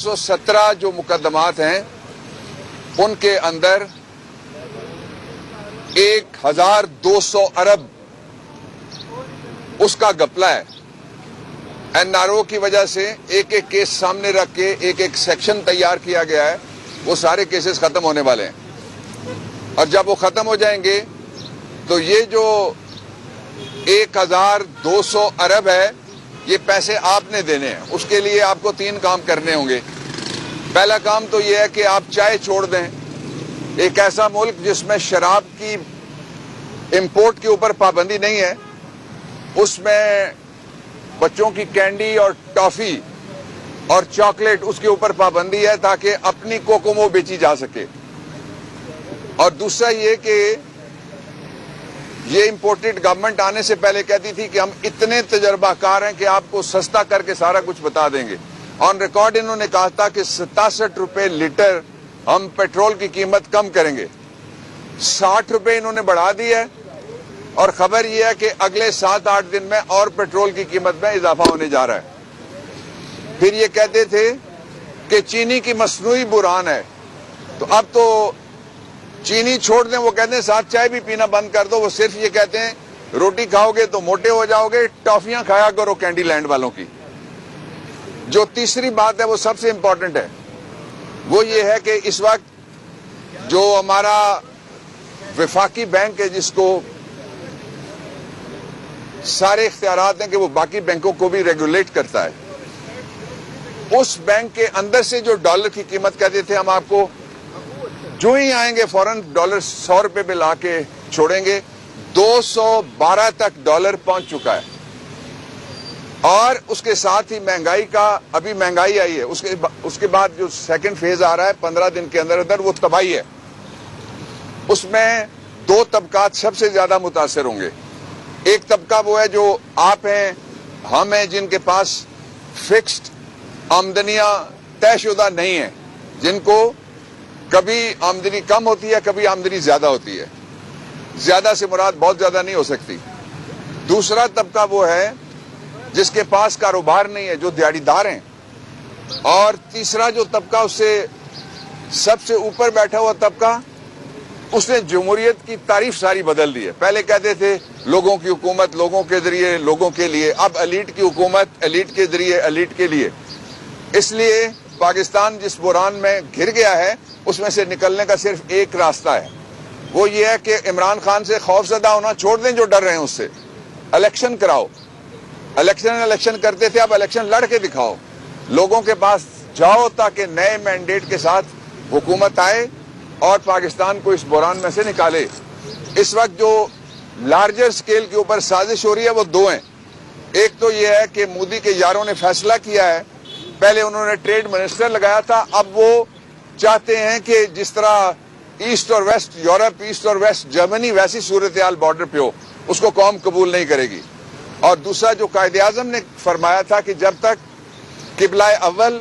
417 जो मुकदमात हैं उनके अंदर 1200 अरब उसका घपला है। एनआरओ की वजह से एक एक केस सामने रख के एक एक सेक्शन तैयार किया गया है। वो सारे केसेस खत्म होने वाले हैं और जब वो खत्म हो जाएंगे तो ये जो 1200 अरब है ये पैसे आपने देने हैं। उसके लिए आपको 3 काम करने होंगे। पहला काम तो ये है कि आप चाय छोड़ दें। एक ऐसा मुल्क जिसमें शराब की इंपोर्ट के ऊपर पाबंदी नहीं है, उसमें बच्चों की कैंडी और टॉफी और चॉकलेट उसके ऊपर पाबंदी है ताकि अपनी कोकोमो बेची जा सके। और दूसरा ये कि ये इंपोर्टेड गवर्नमेंट आने से पहले कहती थी कि हम इतने तजर्बाकार हैं कि आपको सस्ता करके सारा कुछ बता देंगे। ऑन रिकॉर्ड इन्होंने कहा था कि 67 रुपए लीटर हम पेट्रोल की कीमत कम करेंगे। 60 रुपए इन्होंने बढ़ा दी है और खबर यह है कि अगले 7-8 दिन में और पेट्रोल की कीमत में इजाफा होने जा रहा है। फिर ये कहते थे कि चीनी की मसनूई बुरान है, तो अब तो चीनी छोड़ दें। वो कहते हैं साथ चाय भी पीना बंद कर दो। वो सिर्फ ये कहते हैं रोटी खाओगे तो मोटे हो जाओगे, टॉफियां खाया करो कैंडी लैंड वालों की। जो तीसरी बात है वो सबसे इंपॉर्टेंट है, वो ये है कि इस वक्त जो हमारा वफाकी बैंक है जिसको सारे इख्तियारात हैं कि वो बाकी बैंकों को भी रेगुलेट करता है, उस बैंक के अंदर से जो डॉलर की कीमत कहते थे हम आपको जो ही आएंगे फौरन डॉलर 100 रुपए पे ला के छोड़ेंगे। 212 तक डॉलर पहुंच चुका है और उसके साथ ही महंगाई का अभी महंगाई आई है। उसके बाद जो सेकंड फेज आ रहा है 15 दिन के अंदर अंदर वो तबाही है। उसमें 2 तबकात सबसे ज्यादा मुतासर होंगे। एक तबका वो है जो आप हैं, हम हैं, जिनके पास फिक्स्ड आमदनियां तयशुदा नहीं है, जिनको कभी आमदनी कम होती है कभी आमदनी ज्यादा होती है। ज्यादा से मुराद बहुत ज्यादा नहीं हो सकती। दूसरा तबका वो है जिसके पास कारोबार नहीं है, जो दिहाड़ीदार हैं। और तीसरा जो तबका उससे सबसे ऊपर बैठा हुआ तबका, उसने जमहूरियत की तारीफ सारी बदल दी है। पहले कहते थे लोगों की हुकूमत लोगों के जरिए लोगों के लिए, अब एलीट की हुकूमत एलीट के जरिए एलीट के लिए। इसलिए पाकिस्तान जिस बुरान में घिर गया है उसमें से निकलने का सिर्फ एक रास्ता है, वो ये है कि इमरान खान से खौफजदा होना छोड़ दें, जो डर रहे हैं उससे। इलेक्शन कराओ। इलेक्शन करते थे, अब इलेक्शन लड़ के दिखाओ, लोगों के पास जाओ ताकि नए मैंडेट के साथ हुकूमत आए और पाकिस्तान को इस बुरान में से निकाले। इस वक्त जो लार्जर स्केल के ऊपर साजिश हो रही है वो 2 हैं। एक तो ये है कि मोदी के यारों ने फैसला किया है, पहले उन्होंने ट्रेड मिनिस्टर लगाया था, अब वो चाहते हैं कि जिस तरह ईस्ट और वेस्ट यूरोप, ईस्ट और वेस्ट जर्मनी वैसी सूरत हाल बॉर्डर पे हो, उसको कौम कबूल नहीं करेगी। और दूसरा जो कायदे आजम ने फरमाया था कि जब तक किबला अव्वल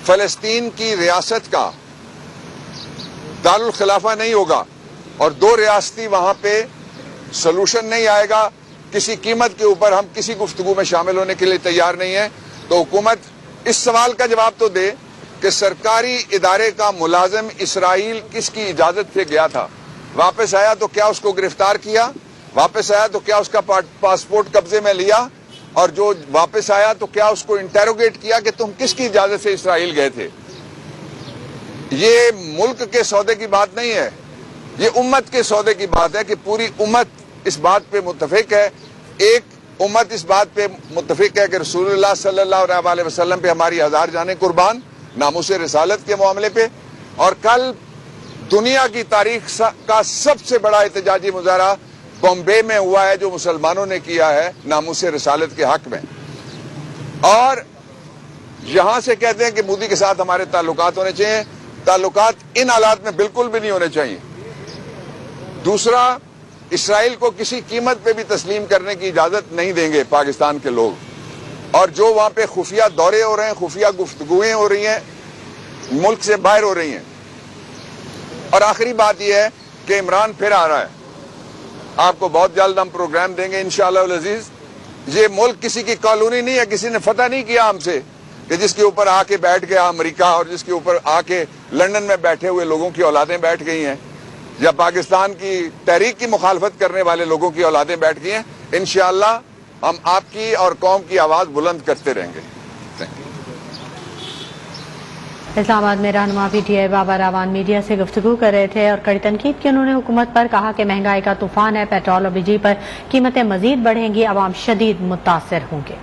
फलस्तीन की रियासत का दारुल खिलाफा नहीं होगा और 2 रियासती वहां पे सोल्यूशन नहीं आएगा, किसी कीमत के ऊपर हम किसी गुफ्तगू में शामिल होने के लिए तैयार नहीं है। तो हुकूमत इस सवाल का जवाब तो दे कि सरकारी इदारे का मुलाजिम इसराइल किसकी इजाजत से गया था, वापस आया तो क्या उसको गिरफ्तार किया, वापस आया तो क्या उसका पासपोर्ट कब्जे में लिया, और जो वापस आया तो क्या उसको इंटेरोगेट किया कि तुम किसकी इजाजत से इसराइल गए थे। ये मुल्क के सौदे की बात नहीं है, ये उम्मत के सौदे की बात है कि पूरी उम्मत इस बात पे मुत्तफिक है। एक उम्मत इस बात पे मुत्तफिक है कि रसूलुल्लाह सल्लल्लाहु अलैहि वसल्लम पे हमारी 1000 जाने कुर्बान नामूसे रिसालत के मामले पे। और कल दुनिया की तारीख का सबसे बड़ा एहतजाजी मुजाहरा बॉम्बे में हुआ है जो मुसलमानों ने किया है नामूसे रिसालत के हक में। और यहां से कहते हैं कि मोदी के साथ हमारे ताल्लुकात होने चाहिए। ताल्लुकात इन हालात में बिल्कुल भी नहीं होने चाहिए। दूसरा, इसराइल को किसी कीमत पे भी तस्लीम करने की इजाजत नहीं देंगे पाकिस्तान के लोग। और जो वहां पे खुफिया दौरे हो रहे हैं, खुफिया गुफ्तगुएं हो रही हैं, मुल्क से बाहर हो रही हैं। और आखिरी बात यह है कि इमरान फिर आ रहा है। आपको बहुत जल्द हम प्रोग्राम देंगे इंशाअल्लाह अज़ीज। ये मुल्क किसी की कॉलोनी नहीं है, किसी ने फतह नहीं किया हमसे। कि जिसके ऊपर आके बैठ गया अमेरिका और जिसके ऊपर आके लंदन में बैठे हुए लोगों की औलादें बैठ गई हैं, या पाकिस्तान की तहरीक की मुखालफत करने वाले लोगों की औलादें बैठ गई हैं, इंशाअल्लाह हम आपकी और कौम की आवाज बुलंद करते रहेंगे। इस्लामाबाद में रहनुमा PTI बाबा रावान मीडिया से गुफ्तगू कर रहे थे और कड़ी तनकीद की उन्होंने हुकूमत पर कहा कि महंगाई का तूफान है, पेट्रोल और बिजली पर कीमतें मजीद बढ़ेंगी, अवाम शदीद मुतासर होंगे।